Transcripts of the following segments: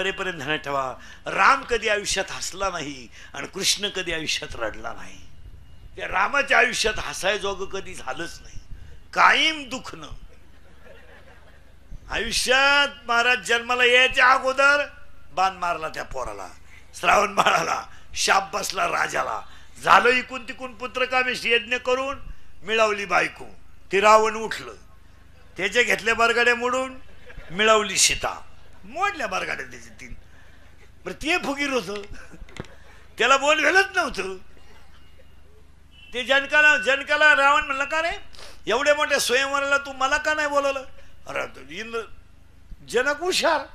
मरेपर्यंत ध्यानात ठेवा, राम कधी आयुष्यात हसला नाही आणि कृष्ण कधी आयुष्यात रडला नाही. त्या रामाच्या आयुष्यात हसायजोग कधी झालंच नाही, कायम दुखणं. आयुष्यात महाराज जन्माला यायच्या अगोदर बाण मारला त्या पोराला, श्रावण बाळाला, शाप बसला राजाला. झालं इकून तिकून पुत्रकामेश यज्ञ करून मिळवली बायको. ती रावण उठलं, त्याच्या घेतल्या बरगाड्या मोडून मिळवली सीता. मोडल्या बरगाड्या त्याची तीन. बरं ते फुगीर होत, त्याला बोल वेळच नव्हतं. ते जनकाला रावण म्हणलं, का रे एवढ्या मोठ्या स्वयंवराला तू मला का नाही बोलवलं? अरे इंद्र जनक हुशार,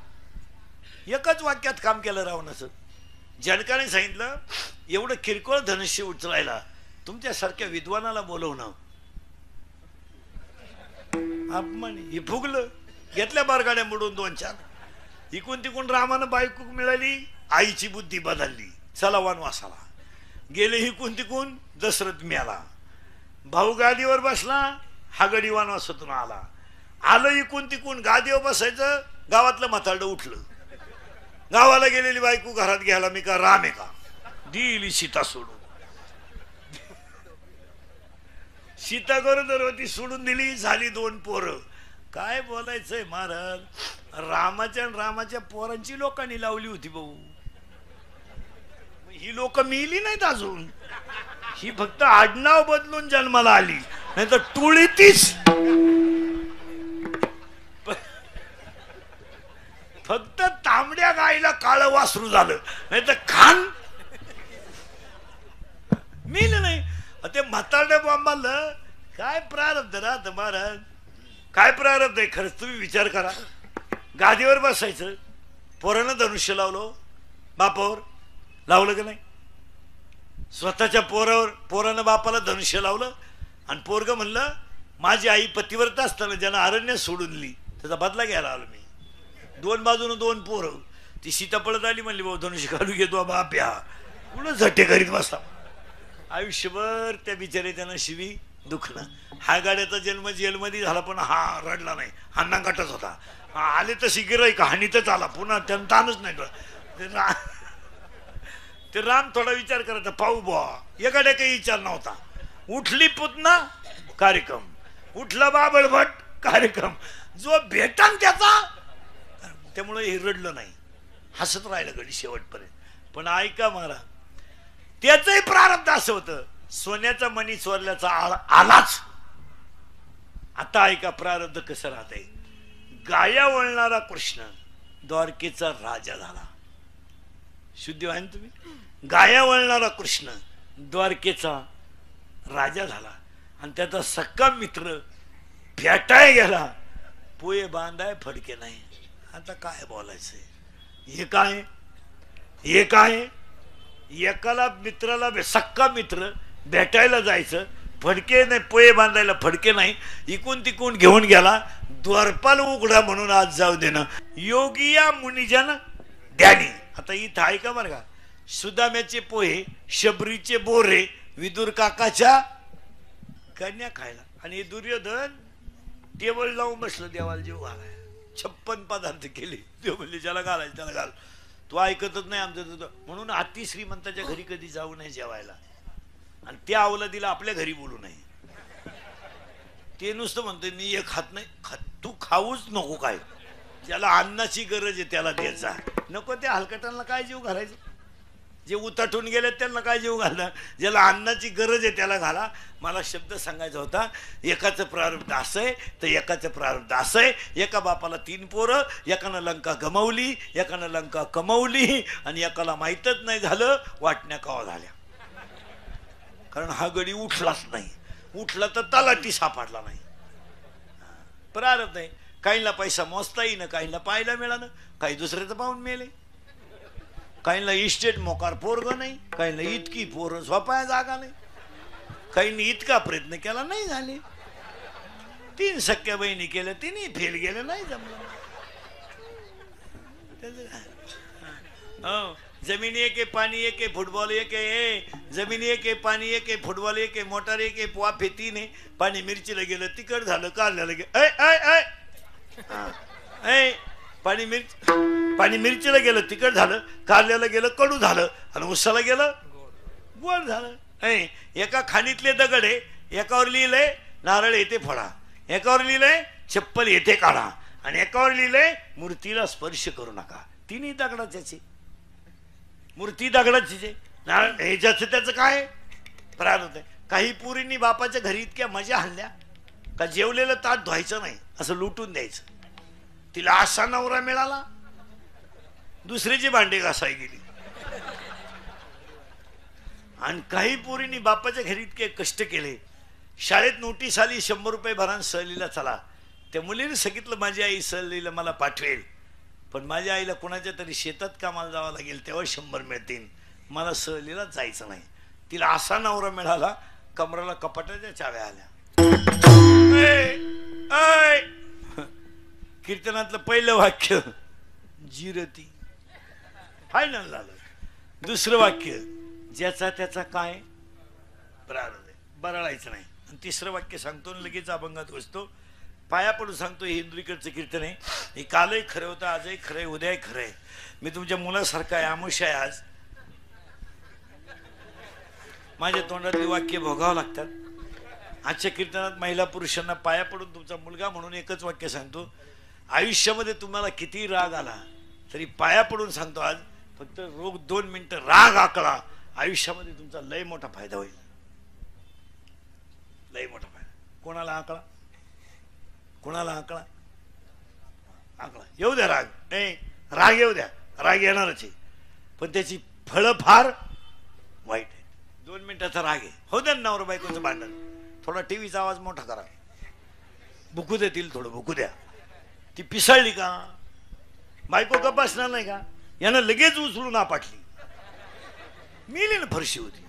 एकच वाक्यात काम केलं रावणाचं. जनकाने सांगितलं, एवढं किरकोळ धनुष्य उचलायला तुमच्यासारख्या विद्वानाला बोलवणं अपमान. हे फुगलं, घेतल्या बारगाड्या मोडून 2-4. इकून तिकून रामानं बायको मिळाली, आईची बुद्धी बदलली, चला वनवासाला गेले. इकून तिकून दशरथ मेला, भाऊ गादीवर बसला, हागडी वनवासातून आला. आलं इकून तिकून गादीवर बसायचं, गावातलं म्हातारडं उठलं. गावाला गेलेली बायको घरात घ्यायला, मी का राम आहे का? दिली सीता सोडून. सीता गरोदर होती, सोडून दिली, झाली 2 पोरं. काय बोलायचंय महाराज, रामाच्या पोरांची लोकांनी लावली होती भाऊ. ही लोक मिली नाहीत अजून, ही फक्त आडनाव बदलून जन्माला आली, नाही तर टोळी तीच. फक्त तांबड्या गायला काळ वासरू झालं, नाही तर खान मिल नाही. ते म्हातारड्या बॉम्बाला काय प्रारब्ध राहत महाराज, काय प्रारब्ध आहे खरंच. तुम्ही विचार करा, गादीवर बसायचं, पोरानं धनुष्य लावलं, बापावर लावलं का नाही? स्वतःच्या पोरानं बापाला धनुष्य लावलं आणि पोरग म्हणलं, माझी आई पतिव्रता असताना ज्यानं अरण्य सोडून दिली त्याचा बदला घ्यायला आलो मी. 2 बाजून 2 पोरं. ती सीता पळत आली, म्हणली, भाऊ धनुष्य घालू घेतो बाप, या पुढं झट्टे करीत बसा. आयुष्यभर त्या बिचारे त्यांना शिवी दुखणं. हा गाड्याचा जन्म जेलमध्ये झाला, पण हा रडला नाही, हा नांगाटच होता. आले तशी गिराईक हानीतच आला, पुन्हा त्यांना ताणच नाही. ते राम थोडा विचार करायचा, पाहू बुवा, एखाद्या काही विचार नव्हता. उठली पुतना कार्यक्रम, उठला बाबळभट कार्यक्रम, जो भेटन त्याचा. त्यामुळे हे रडलं नाही, हसत राहिलं गडी शेवटपर्यंत. पण ऐका महाराज, त्याचंही प्रारब्ध असं होतं, सोन्याचा मणी चोरल्याचा आलाच. आता ऐका प्रारब्ध कसं राहतंय. गाया वळणारा कृष्ण द्वारकेचा राजा झाला. शुद्धी आहे ना तुम्ही? गाया वळणारा कृष्ण द्वारकेचा राजा झाला आणि त्याचा सक्का मित्र भेटाय गेला, पोये बांधाय फडके नाही. आता काय बोलायचंय? हे काय एकाला मित्राला सक्का मित्र भेटायला जायचं, फडके नाही, पोये बांधायला फडके नाही, इकून तिकून घेऊन गेला. द्वारपाल उघडा म्हणून आज जाऊ देणं. योगिया मुनिजन ध्यानी. आता इथं ऐका बरं का, सुदाम्याचे पोहे, शबरीचे बोरे, विदुर काकाच्या कन्या खायला. आणि दुर्योधन टेबल लावून बसलं, देवाला जीव घालाय. 56 पदार्थ केले. देव म्हणले, ज्याला घालायचं त्याला घाल, तू ऐकतच नाही आमचं. म्हणून अति श्रीमंताच्या घरी कधी जाऊ नये जेवायला, आणि त्या अवलादीला आपल्या घरी बोलू नये. ते नुसतं म्हणतोय, मी एक खात नाही. तू खाऊच नको. काय ज्याला अन्नाची गरज आहे त्याला द्यायचा, नको त्या हलकटांना काय जीव घालायचं. जे उताठून गेले त्यांना काय जीव घालणार. ज्याला अन्नाची गरज आहे त्याला घाला. मला शब्द सांगायचा होता, एकाचं प्रारब्ध असं आहे तर एकाचं प्रारब्ध असं आहे. एका बापाला 3 पोरं, एकानं लंका गमावली, एकानं लंका कमावली, आणि एकाला माहीतच नाही झालं वाटण्या कवा झाल्या. कारण हा गडी उठलाच नाही. उठला तर तलाठी सापडला नाही. प्रारब्ध आहे. काहींना पैसा मोजता येईन, काहींना पाहायला मिळालं, काही दुसऱ्याचं पाहून मेले, काहींना इस्टेट मोकार पोरग नाही, काहींना इतकी पोरं झोपाया जागा नाही, काहींनी इतका प्रयत्न केला नाही झाले. 3 सख्या बहिणी केल्या, 3ही फेल गेल्या, नाही जमलं. हो, जमीन एक आहे, पाणी एक आहे, फुटबॉल एक आहे. जमीन एक आहे, पाणी एक आहे, फुटबॉल एक आहे, मोटार एक आहे, वाफे 3 आहे. पाणी मिरचीला गेलं, तिखट झालं, काढल्याला गेलं. पाणी मिरची पाणी मिरचीला गेलं तिखट झालं, कारल्याला गेलं कडू झालं, आणि उसाला गेलं गोड झालं. एका खाणीतले दगड आहे, एकावर लिहिलंय नारळ येथे फोडा, एकावर लिहिलंय चप्पल येथे काढा, आणि एकावर लिहिलंय मूर्तीला स्पर्श करू नका. तिन्ही दगडाचे, मूर्ती दगडाची, नारळ हे ज्याचं त्याचं काय प्रारब्ध आहे. काही पुरींनी बापाच्या घरी इतक्या मजा हल्ल्या का जेवलेलं ताट धुवायचं नाही, असं लुटून द्यायचं. तिला असा नवरा मिळाला, दुसरीची भांडे घासाय गेली. आणि काही पोरींनी बापाच्या घरी इतके कष्ट केले, शाळेत नोटीस आली 100 रुपये भरान सहलीला चला. त्या मुलीने सांगितलं माझी आई सहलीला मला पाठवेल, पण माझ्या आईला कोणाच्या तरी शेतात कामाला जावं लागेल तेव्हा 100 मिळतील, मला सहलीला जायचं नाही. तिला असा नवरा मिळाला, कमराला कपाटाच्या चाव्या आल्या. कीर्तनातलं पहिलं वाक्य जिरती फायनल झालं. दुसरं वाक्य ज्याचा त्याचा काय प्रारब्ध आहे, बरळायचं नाही. आणि तिसरं वाक्य सांगतो लगेच अभंगात बसतो. पाया पडून सांगतो, हे इंद्रिकडचं कीर्तन आहे. हे कालही खरं होतं, आजही खरं आहे, उद्याही खरं आहे. मी तुमच्या मुलासारखा आहे, आमुष आहे. आज माझ्या तोंडातली वाक्य भोगावं लागतात. आजच्या कीर्तनात महिला पुरुषांना पाया पडून तुमचा मुलगा म्हणून एकच वाक्य सांगतो, आयुष्यामध्ये तुम्हाला किती राग आला तरी पाया पडून सांगतो आज, फक्त रोग 2 मिनिटं राग आकळा, आयुष्यामध्ये तुमचा लय मोठा फायदा होईल. लय मोठा फायदा. कोणाला आकळा, कोणाला आकळा, आकळा येऊ द्या राग, नाही राग येऊ द्या, राग येणारच आहे, पण त्याची फळं फार वाईट आहे. 2 मिनिटाचा राग आहे, हो द्या नवरा बायकोचं भांडण, थोडा टीव्हीचा आवाज मोठा करा, भुकू देतील, थोडं भुकू द्या. ती पिसळली का बायको गप्प बसणार नाही का, यानं लगेच उचलून आपटली, मिली ना फरशी होती.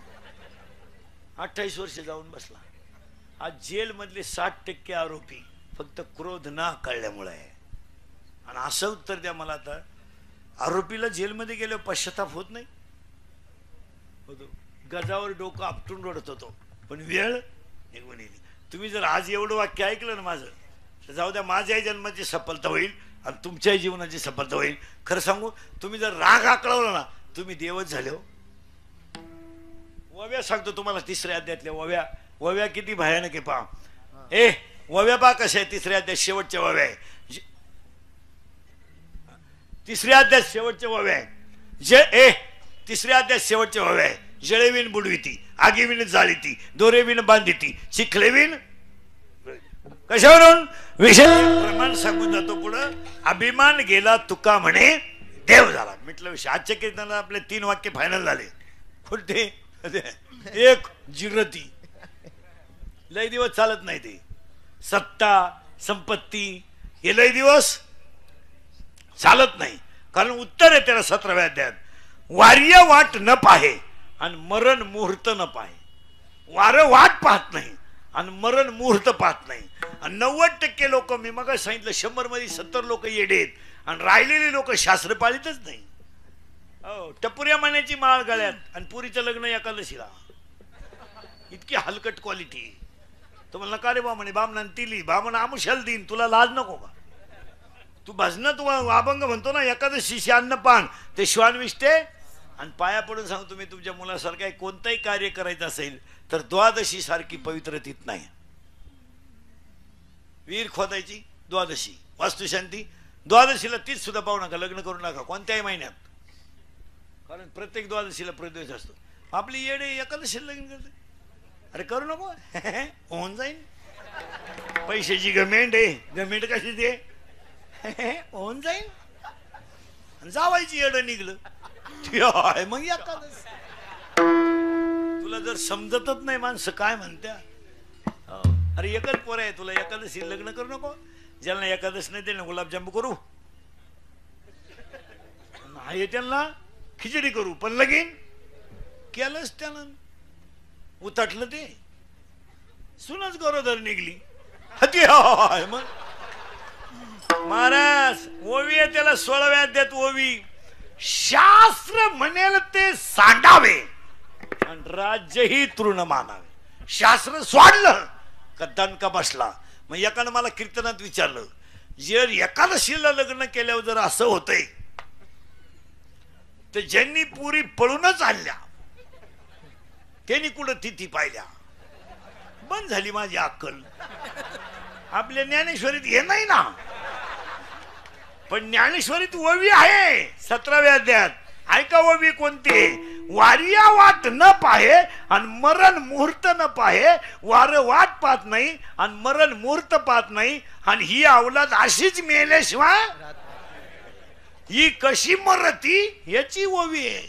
28 वर्ष जाऊन बसला. आज जेल मधले 60% आरोपी फक्त क्रोध ना कळल्यामुळे आहे. आणि असं उत्तर द्या मला आता, आरोपीला जेलमध्ये गेल्यावर पश्चाताप होत नाही? होतो. गजावर डोकं आपटून रडत होतो, पण वेळ निघून येईल. तुम्ही जर आज एवढं वाक्य ऐकलं ना माझं, तर जाऊ द्या, माझ्याही जन्माची सफलता होईल आणि तुमच्याही जीवनाची सफलता होईल. खरं सांगू, तुम्ही जर राग आकळवला ना, तुम्ही देवच झाले हो. वव्या सांगतो तुम्हाला, 3ऱ्या अध्यायातल्या वव्या, वव्या किती भयानक आहे पहा. वव्या पहा कशा आहे. 3ऱ्या अध्याय शेवटच्या वव्या आहे. 3ऱ्या अध्याय शेवटच्या वव्या आहे. 3ऱ्या अध्याय शेवटच्या वव्या आहे. जळेविन बुडविती, आगीविन जाळीती, दोरेविन बांधिती, चिखलेविन, कशावरून विषय प्रमाण सांगून जातो पुढं. अभिमान गेला तुका म्हणे देव झाला. म्हटलं विषय. आजच्या कीर्तनाला आपले 3 वाक्य फायनल झाले. कोणते? एक जिरती, लय दिवस चालत नाही ते. सत्ता संपत्ती हे लय दिवस चालत नाही, कारण उत्तर आहे त्याला 17व्या अध्यायात. वार्य वाट न पाहे आणि मरण मुहूर्त न पाहे. वारं वाट पाहत नाही आणि मरण मुहूर्त पाहत नाही. आणि 90% लोक, मी मग सांगितलं 100 मध्ये 70 लोक येडेत आणि राहिलेली लोक शास्त्र पाळीतच नाही. टपुऱ्या माण्याची माळ गळ्यात आणि पुरीचं लग्न एकादशीला. इतकी हलकट क्वालिटी. तो म्हणला का रे बा म्हणे, बामणान तिली बामण आमुशाल दिन, तुला लाज नको का? तू भजन तू अभंग म्हणतो ना, एकादशी अन्नपान ते श्वान विष्टे. आणि पाया पडून सांगतो मी, तुमच्या मुलासारखं कोणतंही कार्य करायचं असेल तर द्वादशी सारखी पवित्र तीत नाही. विहीर खोदायची द्वादशी, वास्तुशांती द्वादशीला, तीच सुद्धा पाहू नका, लग्न करू नका कोणत्याही महिन्यात, कारण प्रत्येक द्वादशीला प्रद्वेष असतो. आपली येडे एकादशीला लग्न करते. अरे करू नको, होऊन जाईल. पैशाची गमेंट आहे, गमेंट कशी ते होऊन जाईल. जावायची येड निघलं मग एकादशी. तुला जर समजतच नाही माणसं काय म्हणत्या. अरे एकच पोर आहे तुला, एकादशी लग्न करू नको. ज्यांना एकादश नाही त्यांना गुलाबजामू करू, नाही त्यांना खिचडी करू, पण लगीन केलंच त्यानं उतटलं ते. सुनच गरोदर निघली. मग महाराज ओवी आहे त्याला 16व्या अध्यायात ओवी. शास्त्र म्हणेल ते सांडावे आणि राज्यही तृण मानावे. शास्त्र सोडलं का दणका बसला. मग एकानं मला कीर्तनात विचारलं, जर एकादशीला लग्न केल्यावर जर असं होतंय तर ज्यांनी पुरी पळूनच आणल्या त्यांनी कुठं तिथी पाहिल्या बंद झाली माझी अक्कल. आपल्या ज्ञानेश्वरीत हे नाही ना, पण ज्ञानेश्वरीत ओवी आहे 17व्या अध्यायात. ऐका ओवी कोणती? वारिया वाट न पाहे आणि मरण मुहूर्त न पाहे. वार वाट पाहत नाही आणि मरण मुहूर्त पाहत नाही, आणि ही अवलाद अशीच मेल्याशिवाय ही कशी मरती याची ओवी आहे.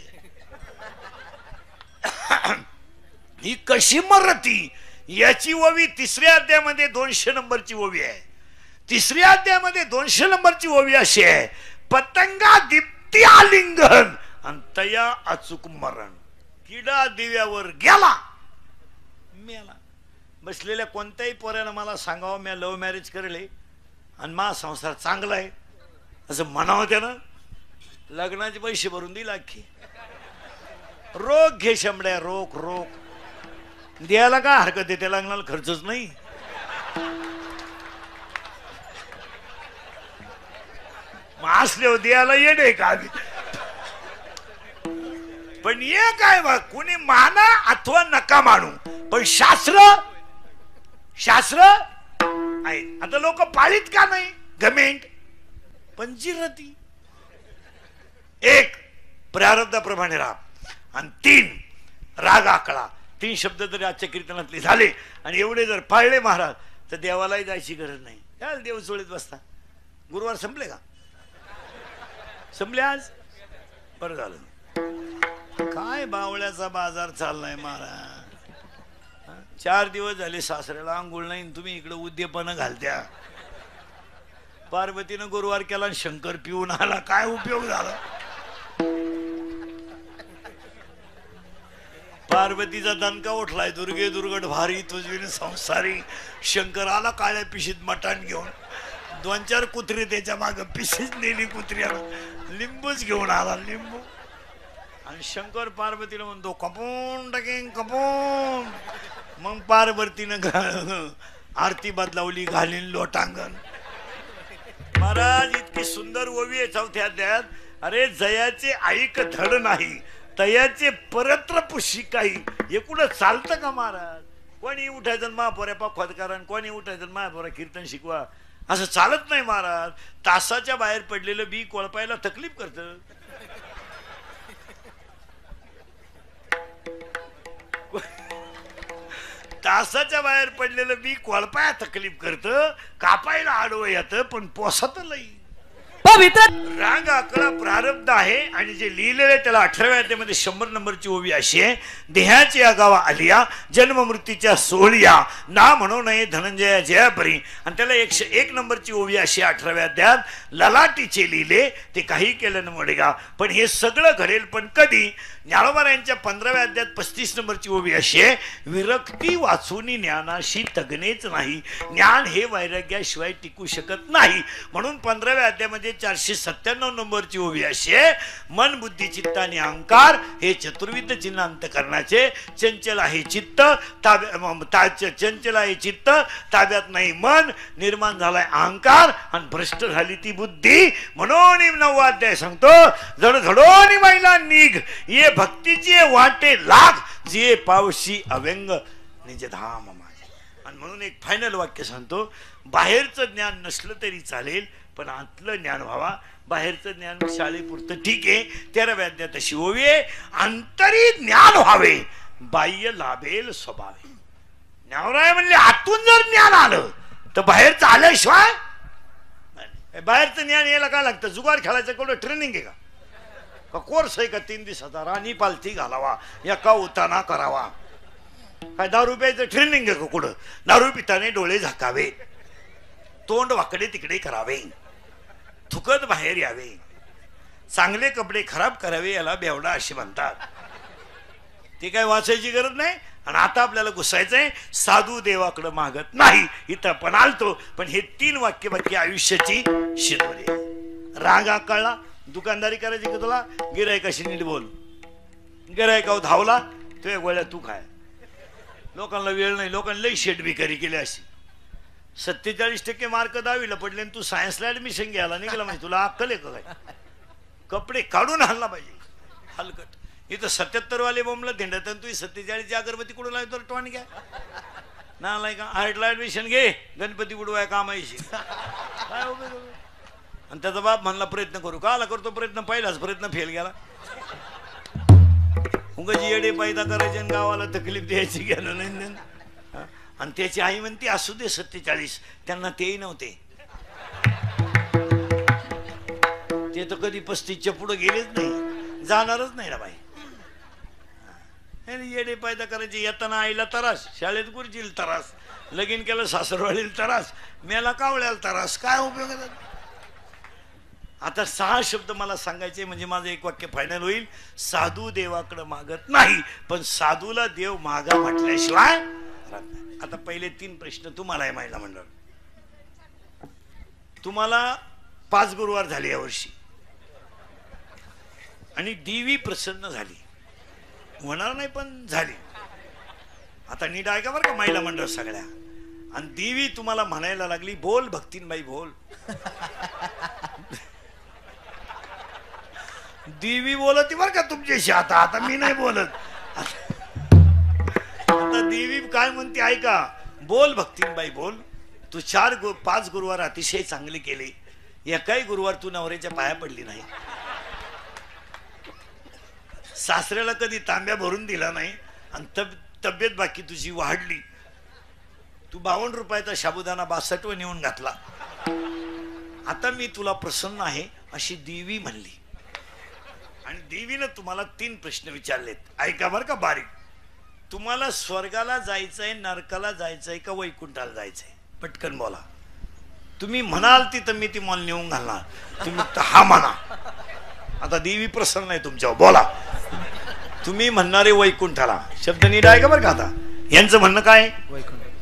ही कशी मरती याची ओवी 3ऱ्या अध्यायामध्ये 200 नंबरची ओवी आहे. 3ऱ्या अध्यायामध्ये 200 नंबरची ओवी अशी आहे, पतंगा दीप्ती आलिंगन आणि तया अचूक मरण. किडा दिव्यावर गेला मेला. बसलेल्या कोणत्याही पोऱ्यानं मला सांगावं मी लव्ह मॅरेज करेल आणि मा संसार चांगला आहे असं म्हणावं त्यानं, लग्नाचे पैसे भरून दिला अख्खी. रोग घे शंभड्या, रोग रोग द्यायला काय हरकत आहे, त्या लग्नाला खर्चच नाही. असले द्यायला येणे का आधी. पण ये काय बा, कोणी माना अथवा नका मानू, पण शास्त्र शास्त्र आहे. आता लोक पाळीत का नाही? घमेंट पंचीरती. 1 प्रारब्धाप्रमाणे राहा आणि 3 राग आकळा. 3 शब्द जरी आजच्या कीर्तनातले झाले आणि एवढे जर पाळले महाराज तर देवालाही जायची गरज नाही. काय देव चोळीत बसता. गुरुवार संपले का? संपले आज? बरं झालं. काय बावळ्याचा बाजार चाललाय महाराज. 4 दिवस झाले सासऱ्याला आंघोळ नाही, तुम्ही इकडे उद्यपन घालत्या. पार्वतीनं गुरुवार केला आणि शंकर पिऊन आला, काय उपयोग झाला? पार्वतीचा दणका उठलाय, दुर्गे दुर्गट भारी तुझविन संसारी. शंकर आला काळ्या पिशीत मटण घेऊन, 2-4 कुत्री त्याच्या माग पिशीच नेली कुत्र्याला, लिंबूच घेऊन आला लिंबू. आणि शंकर पार्वतीला म्हणतो कपून टाकेन कपून. मग पार्वतीनं आरती बदलावली, घालीन लोटांगण. महाराज इतकी सुंदर ओवी आहे 4थ्या अध्यायात. अरे जयाचे ऐक धड नाही, तयाचे परत्र पुशी काही. हे कुठं चालतं का महाराज? कोणी उठायचं महापोऱ्या खोदकारण, कोणी उठायचं महापोऱ्या कीर्तन शिकवा, असं चालत नाही महाराज. तासाच्या बाहेर पडलेलं बी कोळपायला तकलीफ करतं. तासाच्या बाहेर पडलेलं बी कोळपाया तकलीफ करतं, कापायला आडवं येतं, पण पोसत लई. पवित्र राग आकडा प्रारब्ध आहे. आणि जे लिहिलेले त्याला 18व्या अध्यायामध्ये 100 नंबरची ओवी अशी आहे, देहाची आगावा आलिया जन्म मृत्यूच्या सोहळ्या ना म्हणू नये धनंजया जयापरी. आणि त्याला 101 नंबरची ओवी अशी 18व्या अध्यायात, ललाटीचे लिहिले ते काही केलं न मोडेगा. पण हे सगळं घडेल पण कधी? ज्ञानोबा यांच्या 15व्या अध्यायात 35 नंबरची ओवी अशी आहे, विरक्ती वाचून ज्ञानाशी तगणेच नाही. ज्ञान हे वैराग्याशिवाय टिकू शकत नाही. म्हणून 15व्या अध्यायामध्ये 497 नंबरची ओवी अशी आहे, मन बुद्धी चित्त आणि अहंकार हे चतुर्विध चिन्ह अंतःकरणाचे. चंचल आहे चित्त चंचल आहे चित्त, ताब्यात नाही मन, निर्माण झालाय अहंकार आणि भ्रष्ट झाली ती बुद्धी. म्हणून 9वा अध्याय सांगतो, जड घडोनी महिला निघ ये भक्तीची वाटे लाग, जे पावशी अव्यंग निज धाम माझे. आणि म्हणून एक फायनल वाक्य सांगतो, बाहेरचं ज्ञान नसलं तरी चालेल पण आतलं ज्ञान व्हावा. बाहेरचं ज्ञान शाळेपुरतं ठीक आहे. 13व्या अध्यायात अशी ओवी आहे, अंतरी ज्ञान व्हावे बाह्य लाभेल स्वभावे. ज्ञानराय म्हणले आतून जर ज्ञान आलं तर बाहेरचं आल्याशिवाय. बाहेरचं ज्ञान यायला काय लागतं? जुगार खेळायचं कोणतं ट्रेनिंग आहे का कोर्स आहे का? 3 दिवसाचा राणी पालथी घालावा, एका उताना करावा. काय 10 रुपयाचं ट्रेनिंग आहे का कुठं? दारू पिताने डोळे झाकावे, तोंड वाकडे तिकडे करावे, थुकत बाहेर यावे, चांगले कपडे खराब करावे, याला बेवडा असे म्हणतात. ते काय वाचायची गरज नाही. आणि आता आपल्याला घुसायचंय, साधू देवाकडे मागत नाही. इथं पण आलतो, पण हे 3 वाक्य बाकी आयुष्याची शिदोरी. राग आकळला, दुकानदारी करायची का तुला? गिरायकाशी नीट बोल. गिरायकावर धावला तुझ्या गोळ्या तू खाय. लोकांना वेळ नाही, लोकांना लई शेटबिकारी केली अशी. 47% मार्क 10वीला पडले आणि तू सायन्सला ऍडमिशन घ्यायला निघाला म्हणजे तुला अक्कल आहे का? काय कपडे काढून आणला पाहिजे. हलकट इथं 77 वाले बोंबला धेंडत तू 47ची अगरबत्ती कुठं लावतो टोन घ्या नालाय का आर्टला ऍडमिशन घे गणपती बुडवाय कामायची काय उपयोग आणि त्याचा बाप म्हणला प्रयत्न करू का आला करतो प्रयत्न पहिलाच प्रयत्न फेल गेला उगाची येडे पैदा करायचे आणि गावाला तकलीफ द्यायची गेलं नाही आणि त्याची आई म्हणते असू दे 47 त्यांना तेही नव्हते ते तर कधी 35च्या पुढे गेलेच नाही जाणारच नाही ना बाई येडे पैदा करायचे येताना आईला त्रास शाळेत गुरुजीला त्रास लगीन केलं सासरवाडीला त्रास मेला कावळ्याला त्रास काय उपयोग आहे आता 6 शब्द मला सांगायचे म्हणजे माझं एक वाक्य फायनल होईल साधू देवाकडे मागत नाही पण साधूला देव मागा म्हटल्याशिवाय आता पहिले 3 प्रश्न तुम्हाला आहे महिला मंडळ तुम्हाला 5 गुरुवार झाले यावर्षी आणि देवी प्रसन्न झाली होणार नाही पण झाली आता नीट ऐका बरं का महिला मंडळ सगळ्या आणि देवी तुम्हाला म्हणायला लागली बोल भक्तीनबाई बोल देवी बोलत बर का तुमच्याशी आता आता मी नाही बोलत आता देवी काय म्हणते ऐका बोल भक्तीनबाई बोल तू 5 गुरुवार अतिशय चांगले केले एकाही गुरुवार तू नवऱ्याच्या पाया पडली नाही सासऱ्याला कधी तांब्या भरून दिला नाही आणि तब्येत बाकी तुझी वाढली तू 52 रुपयाचा साबुदाणा 62 नेऊन घातला आता मी तुला प्रसन्न आहे अशी देवी म्हणली आणि देवीनं तुम्हाला 3 प्रश्न विचारलेत ऐका बरं का बारीक तुम्हाला स्वर्गाला जायचंय नरकाला जायचंय का वैकुंठाला जायचंय पटकन बोला तुम्ही म्हणाल तिथं मी ती मॉल नेऊन घालणार तुम्ही हा म्हणा आता देवी प्रसन्न आहे तुमच्यावर बोला तुम्ही म्हणणारे वैकुंठाला शब्द नीट आहे का बरं का आता यांचं म्हणणं काय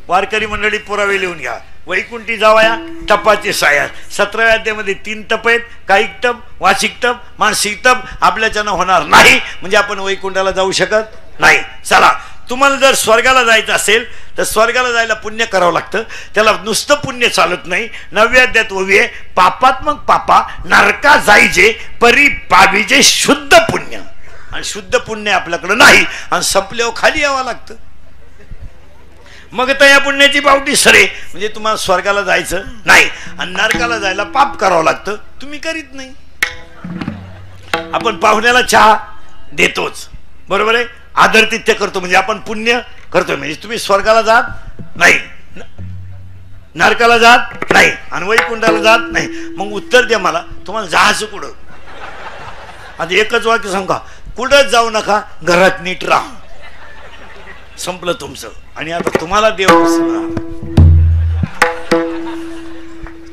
वारकरी मंडळी पुरावे लिहून घ्या वैकुंठी जावया तपाचे साया 17व्या अध्यायामध्ये 3 तप आहेत कायिक तप वाचिक तप मानसिक तप आपल्याच्यानं होणार नाही म्हणजे आपण वैकुंठाला जाऊ शकत नाही चला तुम्हाला जर स्वर्गाला जायचं असेल तर स्वर्गाला जायला पुण्य करावं लागतं त्याला नुसतं पुण्य चालत नाही 9व्या अध्यायात ओवी आहे पापात्मक पापा नरका जायचे परी पाविजे शुद्ध पुण्य आणि शुद्ध पुण्य आपल्याकडे नाही आणि संपल्यावर खाली यावं लागतं मग तर या पुण्याची पावटी सरे म्हणजे तुम्हाला स्वर्गाला जायचं नाही आणि नरकाला जायला पाप करावं लागतं तुम्ही करीत नाही आपण पाहुण्याला चहा देतोच बरोबर आहे आदरातिथ्य करतो म्हणजे आपण पुण्य करतोय म्हणजे तुम्ही स्वर्गाला जात नाही नरकाला जात नाही आणि वैकुंठाला जात नाही मग उत्तर द्या मला तुम्हाला जायचं कुठं आता एकच वाक्य सांगा कुठंच जाऊ नका घरात नीट राहा संपलं तुमचं आणि आता तुम्हाला देव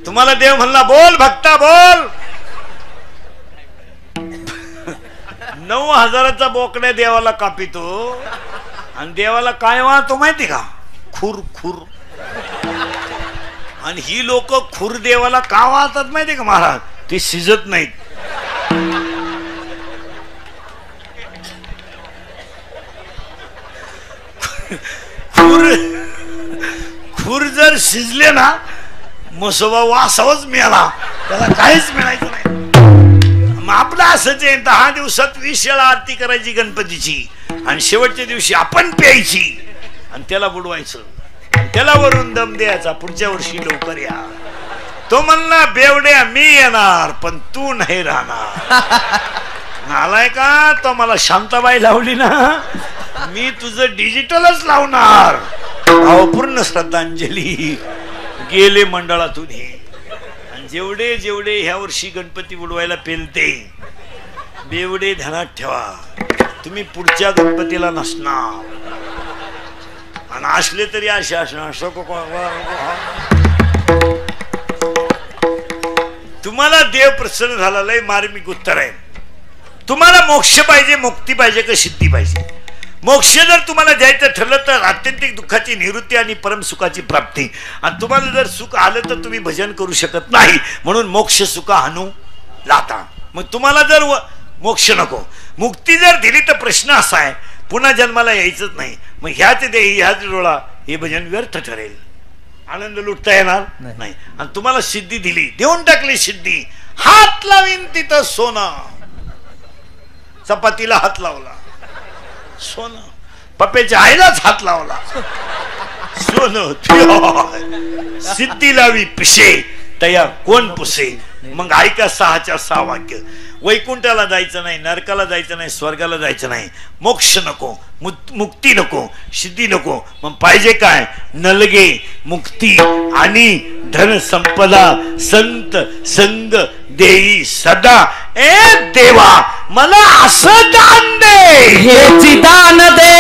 तुम्हाला देव म्हणला बोल भक्ता बोल 9,000चा बोकड्या देवाला कापितो आणि देवाला काय वाहतो माहिती का खुर खुर आणि ही लोक खुर देवाला का वाहतात माहिती का महाराज ते शिजत नाहीत खुर जर शिजले ना मसोबा वासावच मिळाला त्याला काहीच मिळायचं नाही मग आपलं असंच आहे 10 दिवसात 20 वेळा आरती करायची गणपतीची आणि शेवटच्या दिवशी आपण प्यायची आणि त्याला बुडवायचं त्याला वरून दम द्यायचा पुढच्या वर्षी लवकर या तो म्हणला बेवड्या मी येणार पण तू नाही राहणार नालाय का तो मला शांताबाई लावली ना मी तुझं डिजिटलच लावणार भावपूर्ण श्रद्धांजली गेले मंडळातून हे आणि जेवढे जेवढे ह्या वर्षी गणपती बुडवायला पेलते बेवडे ध्यानात ठेवा तुम्ही पुढच्या गणपतीला नसणार आणि असले तरी असे असणार तुम्हाला देव प्रसन्न झाला लय मार्मिक उत्तर आहे तुम्हाला मोक्ष पाहिजे मुक्ती पाहिजे का सिद्धी पाहिजे मोक्ष जर तुम्हाला द्यायचं ठरलं तर आत्यंतिक दुःखाची निवृत्ती आणि परमसुखाची प्राप्ती आणि तुम्हाला जर सुख आलं तर तुम्ही भजन करू शकत नाही म्हणून मोक्ष सुख हानू लाता मग तुम्हाला जर मोक्ष नको मुक्ती जर दिली तर प्रश्न असा आहे पुन्हा जन्माला यायचंच नाही मग ह्याच देही ह्याच डोळा हे भजन व्यर्थ ठरेल आनंद लुटता येणार नाही आणि तुम्हाला सिद्धी दिली देऊन टाकली सिद्धी हात लावीन तिथं सोनं चपातीला हात लावला, सोनं पप्प्याच्या आईलाच हात लावला, सोनं सिद्धी लावी पिशे तया कोण पुसे. मग ऐका 6च्या 6 वाक्य. वैकुंठाला जायचं नाही, नरकाला जायचं नाही, स्वर्गाला जायचं नाही, मोक्ष नको, मुक्ती नको, सिद्धी नको. मग पाहिजे काय? नलगे मुक्ती आणि धन संपदा संत संग देई सदा. ए देवा मला असं दान दे, हेची दान दे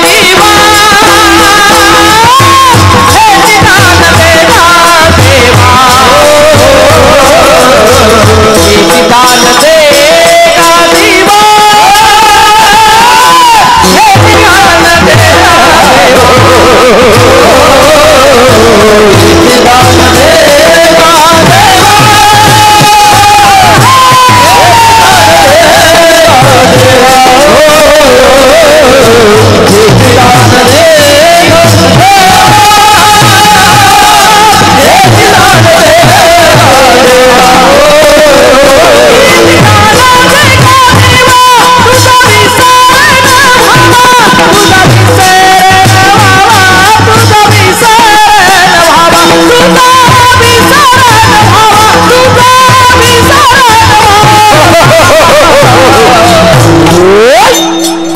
देवा, हेची दान दे देवा, हेची दान दे देवा, हेची दान दे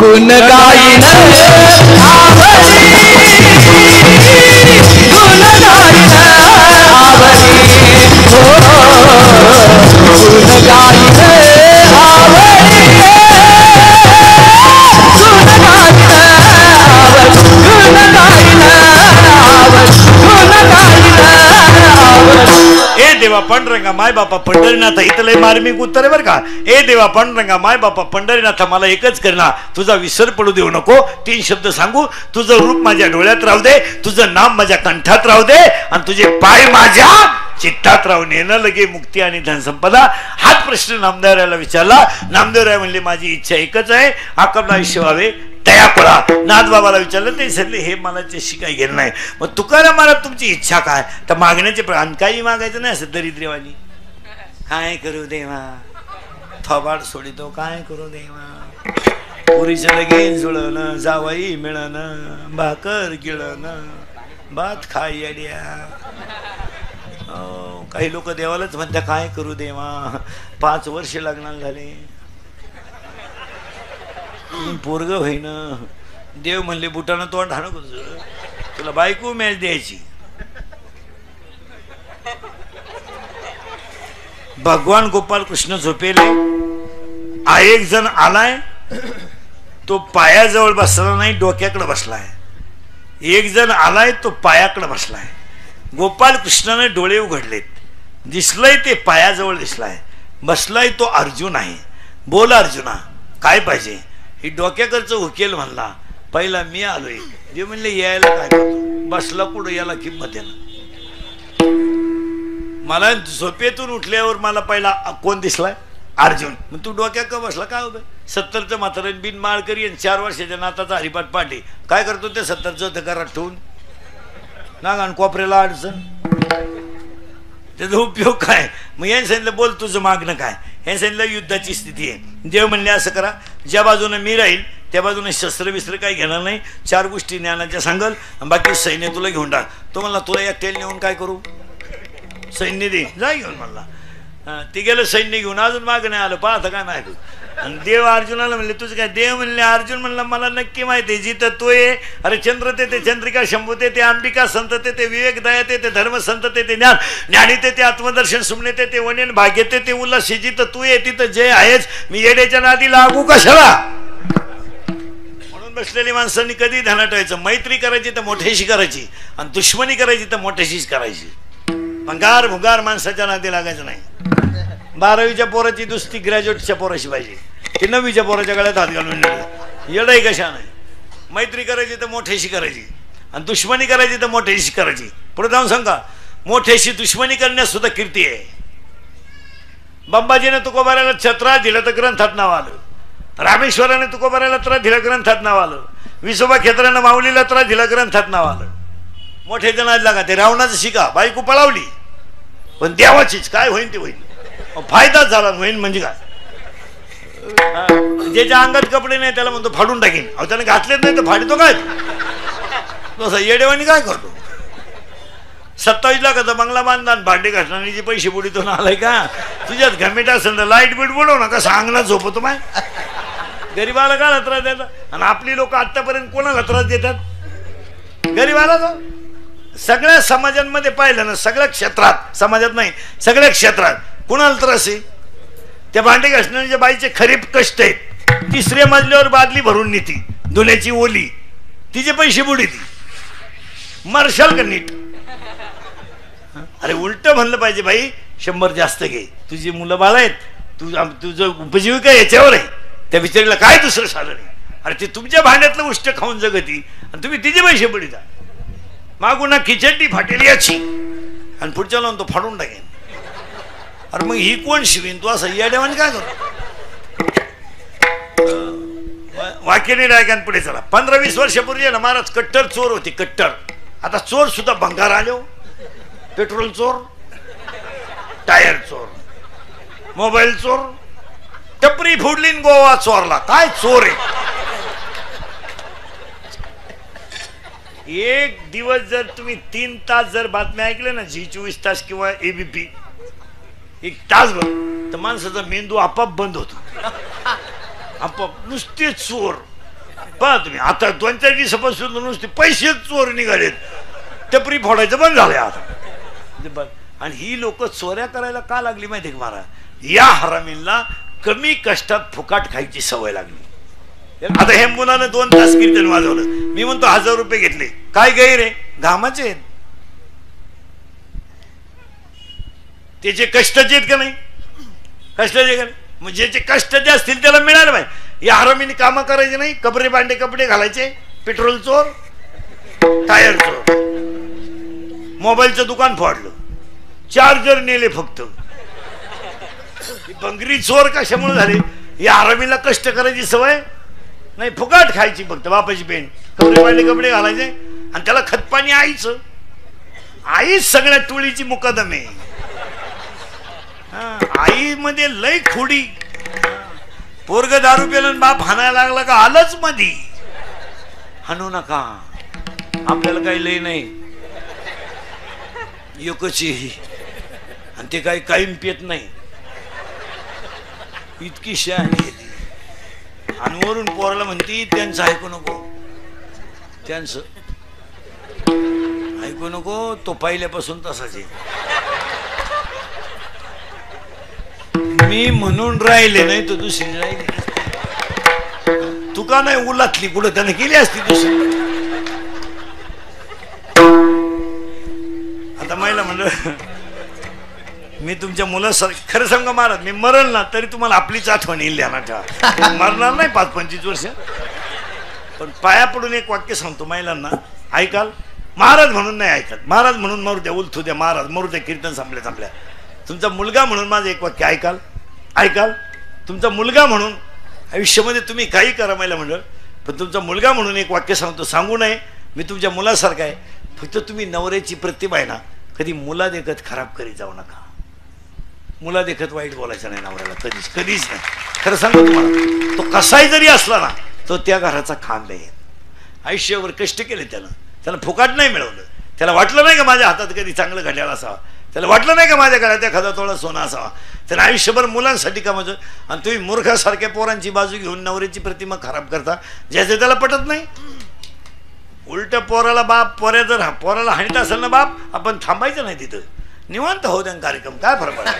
गुण गाईन आवडी, गुण गाईन आवडी, गुण गाईन आवडी, गुण गाईन आवडी, गुण गाईन आवडी, गुण गाईन आवडी. ए देवा पांडुरंगा माय बापा पंढरीनाथ, इथं लय मार्मिक उत्तर आहे बरं का. ए देवा पांडुरंगा माय बापा पंढरीनाथ, मला एकच करणार, तुझा विसर पडू देऊ नको. 3 शब्द सांगू, तुझं रूप माझ्या डोळ्यात राहू दे, तुझं नाम माझ्या कंठात राहू दे, आणि तुझे पाय माझ्या चित्तात राहून येणं लगे मुक्ती आणि धनसंपदा. हाच प्रश्न नामदेवरायाला विचारला. नामदेवराय म्हणले माझी इच्छा एकच आहे, आकबला आयुष्य व्हावे तया कोळा. नाथबाबाला विचारलं ते सांगले हे मला त्याशी काही घेणं नाही. मग तुकाराम मला तुमची इच्छा काय? तर मागण्याचे प्राण काही मागायचं नाही. असं दरिद्रेवानी काय करू देवा, थोबाड सोडितो काय करू देवा, पुरीचं लगेच जुळणं, जावई मिळणं, भाकर गिळणं, भात खाय येड्या. काही लोक देवालाच म्हणतात काय करू देवा, 5 वर्ष लग्नाला झाले, पोरग होईन. देव म्हणले बुटानं तोंड हाणू तुला बायको मॅच द्यायची. भगवान गोपाल कृष्ण झोपेले. एक जण आलाय, तो पायाजवळ बसला नाही, डोक्याकडे बसलाय. एक जण आलाय, तो पायाकडे बसलाय. गोपाल कृष्णाने डोळे उघडलेत, दिसलंय ते पायाजवळ दिसलाय. बसलाय तो अर्जुन आहे. बोल अर्जुना काय पाहिजे? ही डोक्याकडचं उकेल म्हणला. पहिला मी आलोय. जे म्हणले यायला काय करतो, बसला कुठं याला किंमत आहे ना. मला झोपेतून उठल्यावर मला पहिला कोण दिसलाय? अर्जुन. मग तू डोक्या का बसला काय होतं? 70चं म्हातारं बिन माळ करी आणि 4 वर्षाच्या नाताचा हरिपाठ पाठी काय करतो ते 70चं घरात ठेवून ना गाण कोपऱ्याला अडचण, त्याचा उपयोग काय? मग यांनी सांगितलं बोल तुझं मागणं काय? हे सांगितलं युद्धाची स्थिती आहे. देव म्हणले असं करा, ज्या बाजूने मी राहील त्या बाजूने शस्त्र बिस्त्र काही घेणार नाही, 4 गोष्टी ज्ञानाच्या सांगल, बाकी सैन्य तुला घेऊन टाक. तो म्हणला तुला एकट्याला नेऊन काय करू, सैन्य दे जा घेऊन. म्हणला ते गेलं सैन्य घेऊन, अजून मागं नाही आलं. पाहता काय माहिती. आणि देव अर्जुनाला म्हणले तुझं काय? देव म्हणले अर्जुन म्हणला मला नक्की माहिती आहे, जिथं तो आहे अरे चंद्र ते चंद्रिका शंभू ते अंबिका संत ते विवेक दया ते धर्म संत ते ज्ञान ज्ञानी ते आत्मदर्शन सुमने ते वनेन भाग्य ते उल्हास. जिथं तू आहे तिथं जय आहेच. मी येड्याच्या नादी लागू कशाला? म्हणून बसलेली माणसांनी कधी ध्यानात ठेवायचं, मैत्री करायची तर मोठ्याशी करायची आणि दुश्मनी करायची तर मोठ्याशीच करायची. भंगार भुगार माणसाच्या नादी लागायचं नाही. 12वीच्या पोराची दुसरी ग्रॅज्युएटच्या पोराशी पाहिजे, ती 9वीच्या पोराच्या गळ्यात हात घालून येडही कशा नाही. मैत्री करायची तर मोठ्याशी करायची आणि दुश्मनी करायची तर मोठ्याशी करायची. पुढे जाऊन सांगा मोठ्याशी दुश्मनी करण्यास सुद्धा कीर्ती आहे. बंबाजीने तुकोबाराला छत्रा दिलं तर ग्रंथात नाव आलं. रामेश्वराने तुकोबाराला त्रास दिला ग्रंथात नाव आलं. विसोबा खेत्रानं माऊलीला त्रास दिला ग्रंथात नाव आलं. मोठे जण लागा ते रावणाचं शिका, बायको पळावली पण देवाचीच काय होईन ते होईन, फायदाच झाला होईन म्हणजे काय. ज्याच्या अंगात कपडे नाही त्याला म्हणतो फाडून टाकीन. अहो त्याने घातलेच नाही तर फाडतो काय तसं येडेवानी काय करतो. 27 लाखाचा बंगला बांधला भांडे घासण्याचे पैसे बुडीतून आलाय का. तुझ्यात घमेट असेल तर लाईट बीट बुडव ना कसं अंगणात झोपतो माय. गरीबाला का त्रास देतात. आणि आपली लोक आतापर्यंत कोणाला त्रास देतात. गरीबाला तो सगळ्या समाजांमध्ये पाहिलं ना सगळ्या क्षेत्रात समाजात नाही सगळ्या क्षेत्रात कोणाला त्रास आहे. त्या भांडे घासण्याच्या बाईचे खरीप कष्ट आहेत. 3ऱ्या मजल्यावर बादली भरून नेती धुण्याची ओली तिचे पैसे बुडीती मरशाल का नीट. अरे उलट म्हणलं पाहिजे बाई 100 जास्त घे. तुझी मुलं बाळ आहेत तुझं उपजीविका याच्यावर आहे. त्या बिचारीला काय दुसरं साधन नाही. अरे ते तुमच्या भांड्यातलं उष्ट खाऊन जगती आणि तुम्ही तिचे पैसे बुडीता. मागून खिचडी फाटेल याची आणि पुढच्या लावून तो फाडून टाकेन. अरे मग ही कोण शिवीन तू असं या देवाने काय करतो. वाक्याने डायकान पुढे चला. 15-20 वर्षापूर्वी ना महाराज कट्टर चोर होते कट्टर. आता चोर सुद्धा भंगार आलो. पेट्रोल चोर टायर चोर मोबाईल चोर टपरी फोडली गोवा चोरला काय चोर आहे. एक दिवस जर तुम्ही 3 तास जर बातम्या ऐकल्या ना झी 24 तास किंवा एबीपी 1 तासभर तर माणसाचा मेंदू आपाप बंद होतो. आपाप नुसते चोर पहा तुम्ही. आता 2-4 दिवसापासून नुसते पैसे चोर निघालेत. टपरी फोडायचं बंद झालंय आता. आणि ही लोक चोऱ्या करायला का लागली माहिती का महाराज. या हरामींना कमी कष्टात फुकाट खायची सवय लागली. आता हे मुलानं 2 तास कीर्तन वाजवलं. मी म्हणतो 1000 रुपये घेतले काय गैर आहे घामाचे आहेत. त्याचे कष्टाचे आहेत का नाही कष्टाचे का नाही. मग ज्याचे कष्टाचे असतील त्याला मिळालं पाहिजे. या हरामीने कामं करायचे नाही. कपडे भांडे कपडे घालायचे. पेट्रोल चोर टायर चोर मोबाईलचं दुकान फोडलं. चार्जर नेले फक्त. बंगरी चोर कशामुळे झाले. या हरामीला कष्ट करायची सवय नाही फुकाट खायची फक्त. बापाची पेन कपडे भांडे कपडे घालायचे आणि त्याला खतपाणी आईचं. आईच सगळ्या टोळीची मुकादम आहे. आई मध्ये लय खोडी. पोरग दारू पेलं बाप हाणायला लागला का आलंच मधी. हाणू नका आपल्याला काही लय नाही एकच आणि ते काही कायम पेत नाही. इतकी शहाणी आहे. आणि वरून पोराला म्हणती त्यांचं ऐकू नको त्यांचं ऐकू नको. तो पहिल्यापासून तसाच आहे. मी म्हणून राहिले नाही तो दुसरी राहिली. तुका नाही उलातली कुठं त्याने केली असती दुसरी. आता महिला म्हणलं मी तुमच्या मुलासारखं खरं सांगा महाराज मी मरल ना तरी तुम्हाला आपलीच आठवण येईल ध्यानात ठेवा. मरणार नाही 5-25 वर्ष. पण पाया पडून एक वाक्य सांगतो महिलांना ऐकाल. महाराज म्हणून नाही ऐकत. महाराज म्हणून मरू द्या उलथू द्या महाराज मरू द्या कीर्तन संपल्या. तुमचा मुलगा म्हणून माझं एक वाक्य ऐकाल. तुमचा मुलगा म्हणून आयुष्यामध्ये तुम्ही काही करा महिला म्हणलं पण तुमचा मुलगा म्हणून एक वाक्य सांगतो. सांगू नये मी तुमच्या मुलासारखा आहे. फक्त तुम्ही नवऱ्याची प्रतिभा आहे ना कधी मुला देखत खराब करीत जाऊ नका. मुला देखत वाईट बोलायचं नाही नवऱ्याला कधीच कधीच नाही. खरं सांगतो तुम्हाला तो कसाही जरी असला ना तो त्या घराचा खांब आहे. आयुष्यावर कष्ट केले त्याला फुकाट नाही मिळवलं. त्याला वाटलं नाही का माझ्या हातात कधी चांगलं घड्याळ असावा. त्याला वाटलं नाही का माझ्या गळ्यात एखादा थोडा सोना असावा. त्याला आयुष्यभर मुलांसाठी कामाचं. आणि तुम्ही मूर्खासारख्या पोरांची बाजू घेऊन नवऱ्याची प्रतिमा खराब करता ज्याचे त्याला पटत नाही. उलट पोराला बाप पोराला हाणीत असेल ना बाप आपण थांबायचं नाही तिथं निवांत होऊ द्या कार्यक्रम काय फरक पडला.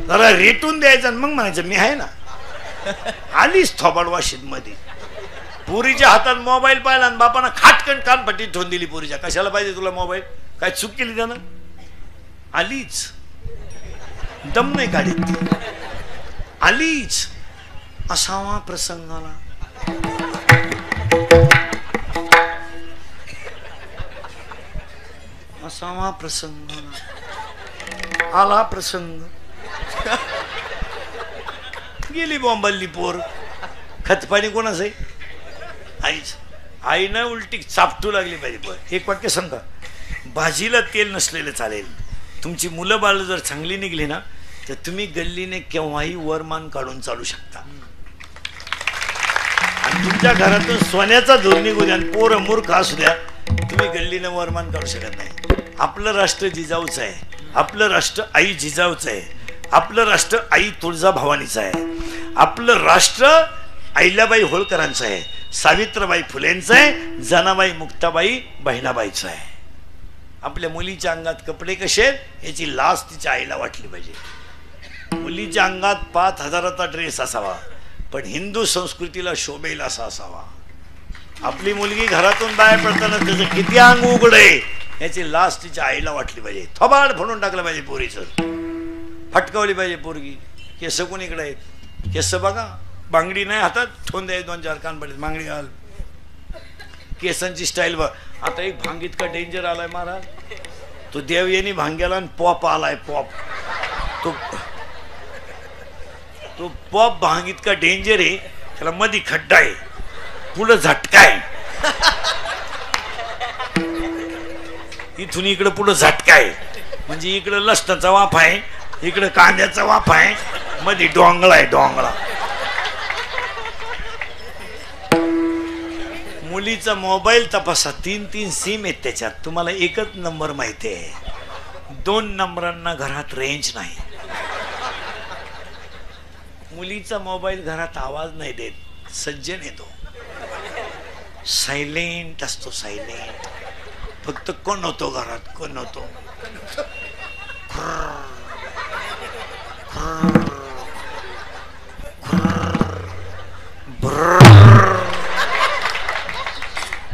जरा रेटून द्यायचं मग म्हणायचं मी आहे ना. आलीच थोबाड वाशीत मध्ये पुरीच्या हातात मोबाईल पाहिला आणि बापानं खाटकन कानपट्टी ठेवून दिली पुरीच्या. कशाला पाहिजे तुला मोबाईल काय चूक केली त्यानं. आलीच दम नाही काढीत आलीच असावा प्रसंगाला. असावा प्रसंगाला आला प्रसंग. गेली बॉम्बल्ली पोर. खतपाणी कोणाचं आहे आईच. आईनं उलटी चापटू लागली पाहिजे. एक वाक्य सांगा भाजीला तेल नसलेलं चालेल. तुमची मुलं बाळ जर चांगली निघली ना तर तुम्ही गल्लीने केव्हाही वरमान काढून चालू शकता. आणि तुमच्या घरातून सोन्याचा धूर निघू द्या, पोरं मूर्ख असू द्या, तुम्ही गल्लीने वरमान काढू शकत नाही. आपलं राष्ट्र जिजाऊचं आहे, आपलं राष्ट्र आई जिजाऊचं आहे, आपलं राष्ट्र आई तुळजाभवानीचं आहे, आपलं राष्ट्र अहिल्याबाई होळकरांचं आहे, सावित्रीबाई फुलेंचं आहे, जनाबाई मुक्ताबाई बहिणाबाईचं आहे. आपल्या मुलीच्या अंगात कपडे कसे आहेत याची लाज तिच्या आईला वाटली पाहिजे. मुलीच्या अंगात 5,000चा ड्रेस असावा, पण हिंदू संस्कृतीला शोभेल असा असावा. आपली मुलगी घरातून बाहेर पडताना त्याचं किती अंग उघड आहे याची लाज तिच्या आईला वाटली पाहिजे. थोबाड फोडून टाकलं पाहिजे पोरीचं, फटकावली पाहिजे पोरगी. केस कोणीकडे आहेत? केस बघा, बांगडी नाही हातात, ठोन द्याय 2-4 कान पडले, बांगडी घाल. केसांची स्टाईल बघ. आता एक भांगीत का डेंजर आलाय महाराज, तो देवयानी भांग्याला आणि पॉप आलाय. पॉप तो पॉप भांगीत का डेंजर आहे. त्याला मधी खड्डा आहे, पुढं झटका आहे, इथून इकडं पुढं झटका आहे. म्हणजे इकडं लसणाचा वाफ आहे, इकडं कांद्याचा वाफ आहे, मध्ये डोंगळा आहे, डोंगळा. मुलीचा मोबाईल तपासा, 3-3 सिम आहेत त्याच्यात. तुम्हाला एकच नंबर माहिती आहे, 2 नंबरांना घरात रेंज नाही. मुलीचा मोबाईल घरात आवाज नाही देत, सज्जन येतो, सायलेंट असतो, सायलेंट. फक्त कोण होतो घरात, कोण होतो.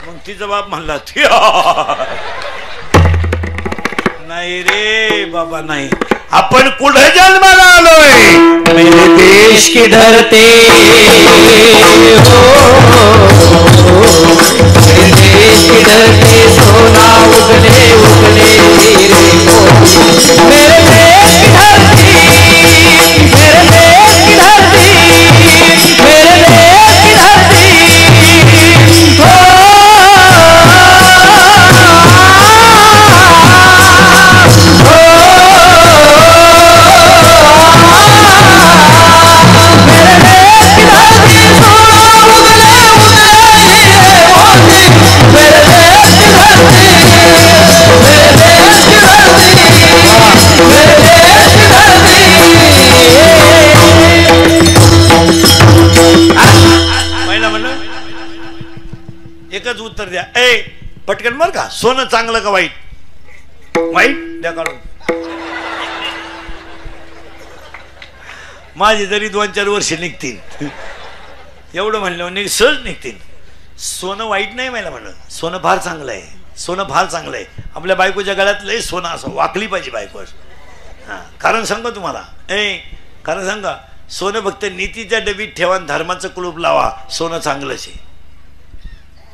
मग तिचा बाप म्हणला, नाही रे बाबा नाही, आपण कुठे जन्माला आलोय. मेरे देश की धरती हो, मेरे देश की धरती सोना उगले उगले हीरे हो. मेरे देश की धरती, मेरे देश की धरती, मेरे देश की धरती हो. एकच उत्तर द्या, ए पटकन बर का. सोनं चांगलं का वाईट? वाईट द्या काढून. माझी तरी 2-4 वर्ष निघतील, एवढं म्हणलं सहज निघतील. सोनं वाईट नाही मला म्हणलं, सोनं फार चांगलं आहे, सोनं फार चांगलं आहे. आपल्या बायकोच्या गळ्यात लय सोनं असं वाकली पाहिजे बायको. हां, कारण सांगा तुम्हाला, कारण सांगा, सोनं फक्त नीतीच्या डबीत ठेवा, धर्माचं कुलूप लावा, सोनं चांगलंच आहे.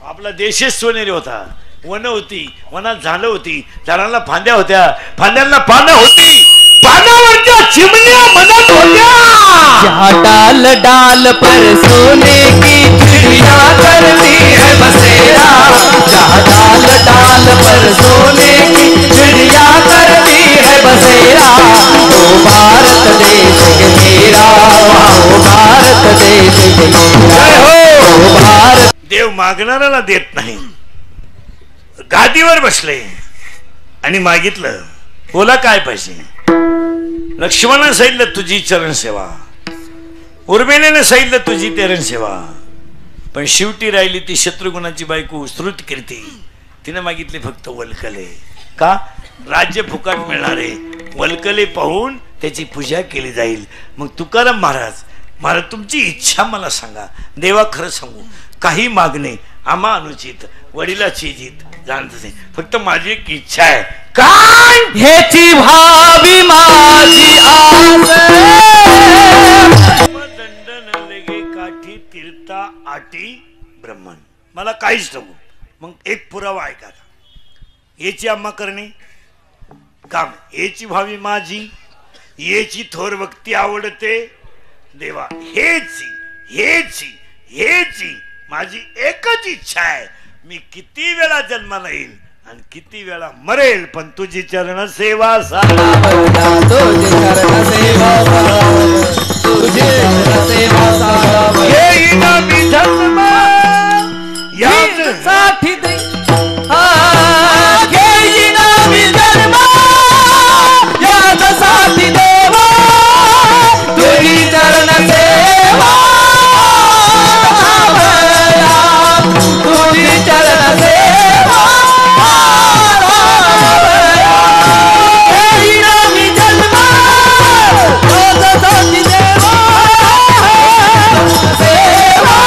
आपला देशच सोनेरी होता, वन होती, वनात झाडं होती, झाडांना फांद्या होत्या, फांद्यांना पानं होती, पानावरच्या चिमण्या मनात होत्या. जहाँ डाल डाल पर सोने की चिड़िया करती है बसेरा, जहाँ डाल डाल पर सोने की चिड़िया करती है बसेरा. ओ भारत देश के मेरा, ओ भारत देश के मेरा, ओ भारत. देव मागणाऱ्याला देत नाही. गादीवर बसले आणि मागितलं, बोला काय पाहिजे. लक्ष्मणानं सांगितलं तुझी चरण सेवा, उर्मिलेनं सांगितलं तुझी तेरण सेवा, पण शेवटी राहिली ती शत्रुघ्नाची बायको श्रुतकीर्ती. तिने मागितले फक्त वल्कले. का? राज्य फुकट मिळणारे वल्कले पाहून त्याची पूजा केली जाईल. मग तुकाराम महाराज, तुमची इच्छा मला सांगा. देवा खरं सांगू, काही मागणे आम्हा अनुचित, वडिलाची जित जाणतच नाही, फक्त माझी एक इच्छा आहे. काय? हेची भावी माझी आस, दंडन लगे काठी तीर्था आटी ब्रह्मन. मला काहीच नको. मग एक पुरावा ऐका, याची आम्हा करणे काम, याची भावी माझी, याची थोर भक्ती आवडते देवा. हेची माझी एकच इच्छा आहे. मी किती वेळा जन्माला येईल आणि किती वेळा मरेल पण तुझी चरण सेवा साधा तुझी चरण सेवा तुझी चरण सेवा साधा येईना मी जन्म साठी घेईना मी जन्म यासाठी देवा तुझी चरण सेवा तुझी चरण सेवा घेईना मी जन्म यासाठी देवा सेवा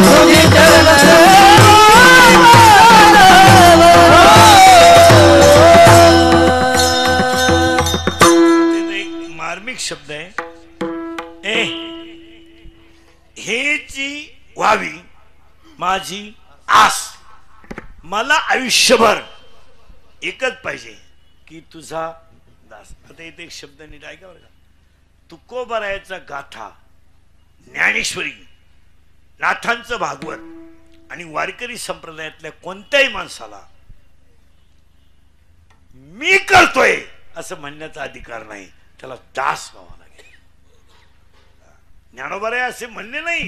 तुझी चरण मार्मिक शब्द आहे हेची व्हावी माझी आस मला आयुष्यभर एकच पाहिजे की तुझा दास. आता इथे एक शब्द नीट ऐका बरं का. तुकोबारायाचा गाथा ज्ञानेश्वरी नाथांचं भागवत आणि वारकरी संप्रदायातल्या कोणत्याही माणसाला मी करतोय असं म्हणण्याचा अधिकार नाही. त्याला दास व्हावा लागेल. ज्ञानोबाराय असे म्हणले नाही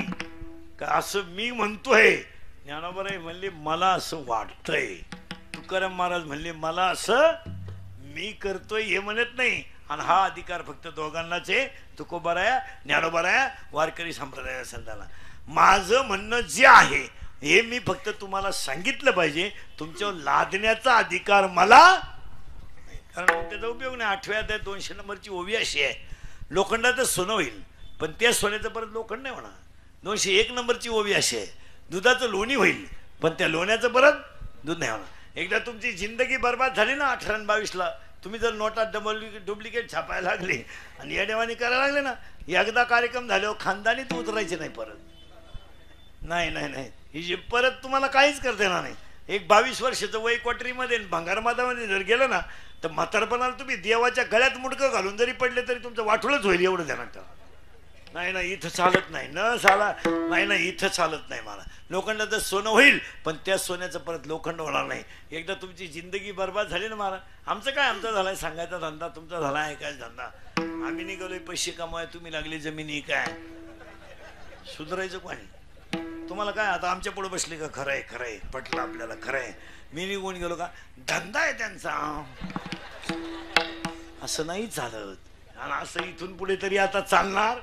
का असं मी म्हणतोय. ज्ञानोबाराय म्हणले मला असं वाटतंय. तुकाराम महाराज म्हणले मला असं मी करतोय हे म्हणत नाही. आणि हा अधिकार फक्त दोघांनाच आहे. तुकोबाराया ज्ञानोबाराया वारकरी संप्रदाय संताला. माझं म्हणणं जे आहे हे मी फक्त तुम्हाला सांगितलं पाहिजे. तुमच्यावर लादण्याचा अधिकार मला, कारण त्याचा उपयोग नाही. 8व्या अध्यायात 200 नंबरची ओवी अशी आहे, लोखंडाचं सोनं होईल पण त्या सोन्याचं परत लोखंड नाही होणार. 201 नंबरची ओवी अशी आहे, दुधाचं लोणी होईल पण त्या लोण्याचं परत दूध नाही होणार. एकदा तुमची जिंदगी बर्बाद झाली ना 18 आणि 22ला, तुम्ही जर नोटात डुप्लिकेट छापायला लागले आणि या देवानी करायला लागले ना, एकदा कार्यक्रम झाल्यावर खानदानीत उतरायचे नाही परत. नाही नाही नाही, ही जी परत तुम्हाला काहीच करता येणार नाही. एक 22 वर्षाचं वय क्वाटरीमध्ये भंगारमादामध्ये जर गेलं ना तर म्हातारपणाला तुम्ही देवाच्या गळ्यात मुडकं घालून जरी पडले तरी तुमचं वाटूलच होईल. एवढं ध्यानात ठेवा. नाही नाही इथं चालत नाही न साला, नाही नाही इथं चालत नाही. मला लोखंडाचं सोनं होईल पण त्या सोन्याचं परत लोखंड होणार नाही. एकदा तुमची जिंदगी बर्बाद झाली ना महाराज. आमचं काय, आमचा झालाय सांगायचा धंदा, तुमचा झाला आहे काय धंदा. आम्ही निघालोय पैसे कमवाय, तुम्ही लागली जमिनी काय सुधारायचं कोणी. तुम्हाला काय आता आमच्या पुढे बसले का खरंय खरंय पटलं आपल्याला खरंय. मी निघून गेलो का धंदा आहे त्यांचा, असं नाही चालत. आणि असं इथून पुढे तरी आता चालणार.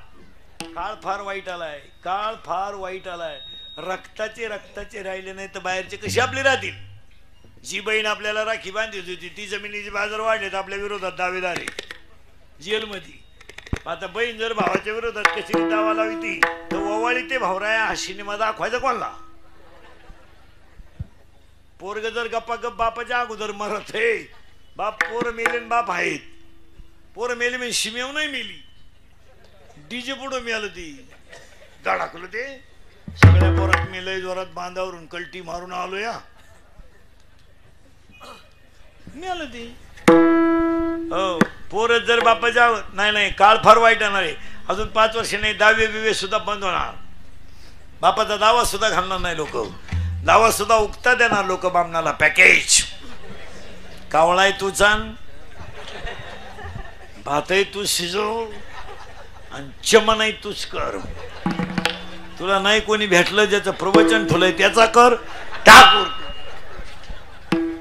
काळ फार वाईट आलाय, काळ फार वाईट आलाय. रक्ताचे राहिले नाही तर बाहेरचे कसे आपले राहतील. जी बहीण आपल्याला राखी बांधत होती ती जमिनीचे बाजार वाढलेत आपल्या विरोधात दावेदार आहे जेलमध्ये. आता बहीण जर भावाच्या विरोधात कशी दावा लावी ती तर ओवाळी ते भावराया हा सिनेमा दाखवायचा कोणला. पोरग जर गप्पा गप बापाच्या अगोदर मरत हे बाप पोर मेले बाप आहेत. पोर मेले म्हणजे शिमेव नाही मेली, डीजे पुढं मिळालं ती धडाकलं ते सगळ्या पोरात मेलय जोरात बांधावरून कलटी मारून आलो या मिळालं ती. हो पोर जर बापाच्या नाही नाही काळ फार वाईट येणार आहे. अजून 5 वर्ष नाही दावे बिवे सुद्धा बंद होणार. बापाचा दावा सुद्धा घालणार नाही लोक, दावा सुद्धा उगता देणार लोक बामणाला. पॅकेज कावळाय तू चान, भातही तू शिजव आणि चमनही तूच कर. तुला नाही कोणी भेटलं ज्याचं प्रवचन ठेवलंय त्याचा कर टाकूर.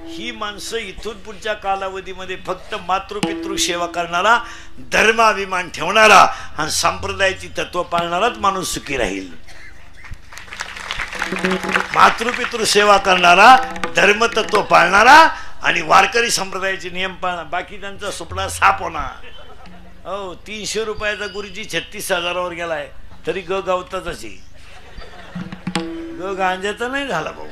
ही माणसं इथून पुढच्या कालावधीमध्ये फक्त मातृपितृ सेवा करणारा, धर्माभिमान ठेवणारा आणि संप्रदायाची तत्व पाळणाराच माणूस सुखी राहील. मातृपितृ सेवा करणारा, धर्मतत्व पाळणारा आणि वारकरी संप्रदायाचे नियम पाळणार, बाकी त्यांचा सुपडा साप होणार. हो 300 रुपयाचा गुरुजी 36,000वर गेलाय तरी ग गावताच ग गांजाचा नाही झाला भाऊ.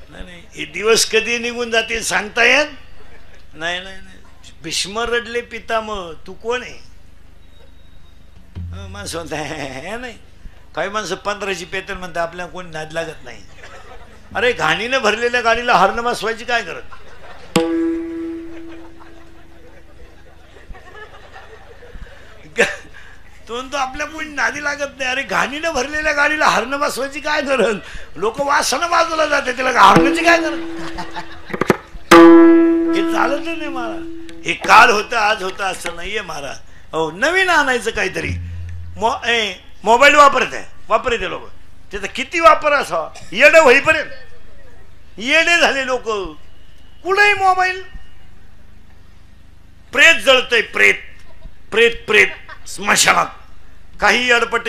नाही हे दिवस कधी निघून जातील सांगता येत नाही. नाही नाही भीष्म रडले पितामह, तू कोण आहे. माणसं म्हणता नाही, काही माणसं 15ची पेतर म्हणतात आपल्याला कोणी नाद लागत नाही. अरे घाणीनं भरलेल्या गाडीला हरण बसवायची काय करत. तो आपल्या कोणी नादी लागत नाही. अरे घाणीनं भरलेल्या गाडीला हरणं बसवायची काय गरज? लोक वासानं बाजूला जाते, त्याला हरण्याची काय गरज? हे चालत नाही महाराज. हे काल होतं आज होतं असं नाहीये महाराज. हो नवीन आणायचं काहीतरी. मोबाईल वापरते लोक. त्याचा किती वापर असावा, येडे होईपर्यंत येडे झाले लोक. कुठेही मोबाईल. प्रेत जळतय, प्रेत प्रेत प्रेत स्मशानात काही अडपट